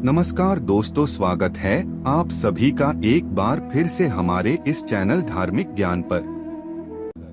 नमस्कार दोस्तों, स्वागत है आप सभी का एक बार फिर से हमारे इस चैनल धार्मिक ज्ञान पर।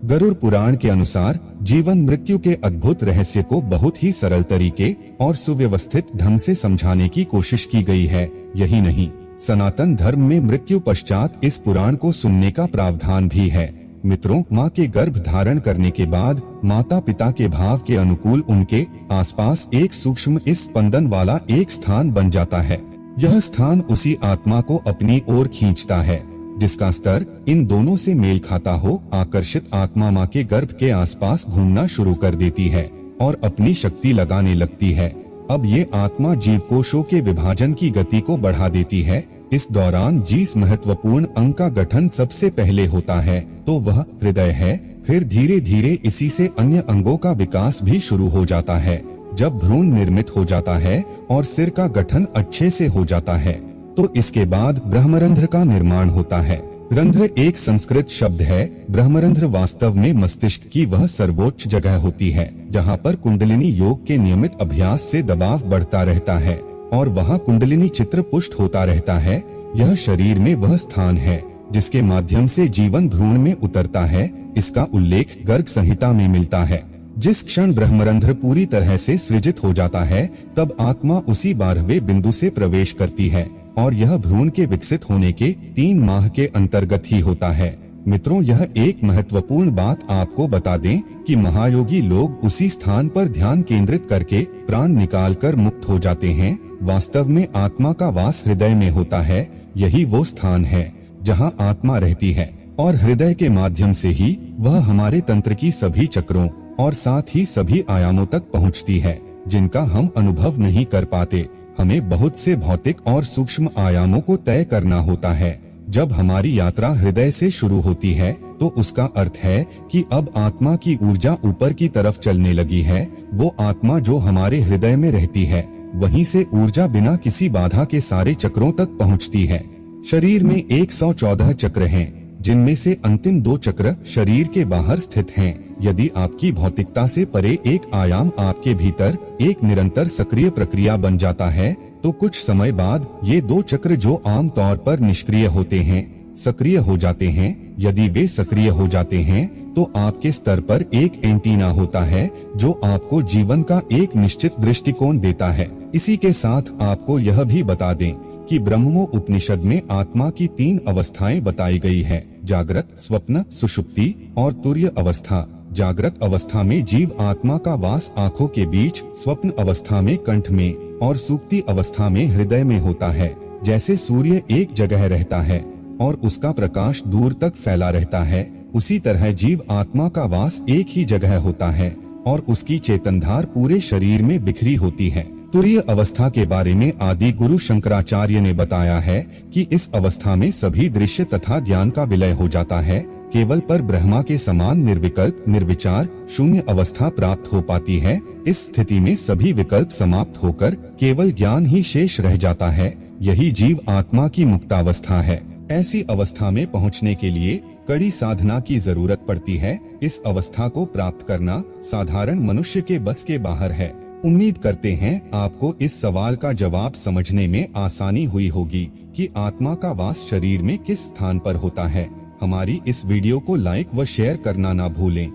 गरुड़ पुराण के अनुसार जीवन मृत्यु के अद्भुत रहस्य को बहुत ही सरल तरीके और सुव्यवस्थित ढंग से समझाने की कोशिश की गई है। यही नहीं, सनातन धर्म में मृत्यु पश्चात इस पुराण को सुनने का प्रावधान भी है। मित्रों, माँ के गर्भ धारण करने के बाद माता पिता के भाव के अनुकूल उनके आसपास एक सूक्ष्म स्पंदन वाला एक स्थान बन जाता है। यह स्थान उसी आत्मा को अपनी ओर खींचता है जिसका स्तर इन दोनों से मेल खाता हो। आकर्षित आत्मा माँ के गर्भ के आसपास घूमना शुरू कर देती है और अपनी शक्ति लगाने लगती है। अब ये आत्मा जीवकोशों के विभाजन की गति को बढ़ा देती है। इस दौरान जिस महत्वपूर्ण अंग का गठन सबसे पहले होता है तो वह हृदय है। फिर धीरे धीरे इसी से अन्य अंगों का विकास भी शुरू हो जाता है। जब भ्रूण निर्मित हो जाता है और सिर का गठन अच्छे से हो जाता है तो इसके बाद ब्रह्मरंध्र का निर्माण होता है। रंध्र एक संस्कृत शब्द है। ब्रह्मरंध्र वास्तव में मस्तिष्क की वह सर्वोच्च जगह होती है जहाँ पर कुंडलिनी योग के नियमित अभ्यास से दबाव बढ़ता रहता है और वहाँ कुंडलिनी चित्र पुष्ट होता रहता है। यह शरीर में वह स्थान है जिसके माध्यम से जीवन भ्रूण में उतरता है। इसका उल्लेख गर्ग संहिता में मिलता है। जिस क्षण ब्रह्मरंध्र पूरी तरह से सृजित हो जाता है तब आत्मा उसी 12वें बिंदु से प्रवेश करती है और यह भ्रूण के विकसित होने के 3 माह के अंतर्गत ही होता है। मित्रों, यह एक महत्वपूर्ण बात आपको बता दें कि महायोगी लोग उसी स्थान पर ध्यान केंद्रित करके प्राण निकालकर मुक्त हो जाते हैं। वास्तव में आत्मा का वास हृदय में होता है। यही वो स्थान है जहां आत्मा रहती है और हृदय के माध्यम से ही वह हमारे तंत्र की सभी चक्रों और साथ ही सभी आयामों तक पहुंचती है जिनका हम अनुभव नहीं कर पाते। हमें बहुत से भौतिक और सूक्ष्म आयामों को तय करना होता है। जब हमारी यात्रा हृदय से शुरू होती है तो उसका अर्थ है कि अब आत्मा की ऊर्जा ऊपर की तरफ चलने लगी है। वो आत्मा जो हमारे हृदय में रहती है वहीं से ऊर्जा बिना किसी बाधा के सारे चक्रों तक पहुंचती है। शरीर में 114 चक्र हैं, जिनमें से अंतिम 2 चक्र शरीर के बाहर स्थित हैं। यदि आपकी भौतिकता से परे एक आयाम आपके भीतर एक निरंतर सक्रिय प्रक्रिया बन जाता है तो कुछ समय बाद ये 2 चक्र जो आम तौर पर निष्क्रिय होते हैं सक्रिय हो जाते हैं। यदि वे सक्रिय हो जाते हैं तो आपके स्तर पर एक एंटीना होता है जो आपको जीवन का एक निश्चित दृष्टिकोण देता है। इसी के साथ आपको यह भी बता दें कि ब्रह्मो उपनिषद में आत्मा की 3 अवस्थाएं बताई गई है: जागृत, स्वप्न, सुषुप्ति और तुर्य अवस्था। जागृत अवस्था में जीव आत्मा का वास आँखों के बीच, स्वप्न अवस्था में कंठ में और सुप्ति अवस्था में हृदय में होता है। जैसे सूर्य एक जगह रहता है और उसका प्रकाश दूर तक फैला रहता है, उसी तरह जीव आत्मा का वास एक ही जगह होता है और उसकी चेतनधार पूरे शरीर में बिखरी होती है। तुरीय अवस्था के बारे में आदि गुरु शंकराचार्य ने बताया है कि इस अवस्था में सभी दृश्य तथा ज्ञान का विलय हो जाता है। केवल पर ब्रह्मा के समान निर्विकल्प निर्विचार शून्य अवस्था प्राप्त हो पाती है। इस स्थिति में सभी विकल्प समाप्त होकर केवल ज्ञान ही शेष रह जाता है। यही जीव आत्मा की मुक्तावस्था है। ऐसी अवस्था में पहुंचने के लिए कड़ी साधना की जरूरत पड़ती है। इस अवस्था को प्राप्त करना साधारण मनुष्य के बस के बाहर है। उम्मीद करते हैं आपको इस सवाल का जवाब समझने में आसानी हुई होगी कि आत्मा का वास शरीर में किस स्थान पर होता है। हमारी इस वीडियो को लाइक व शेयर करना ना भूलें।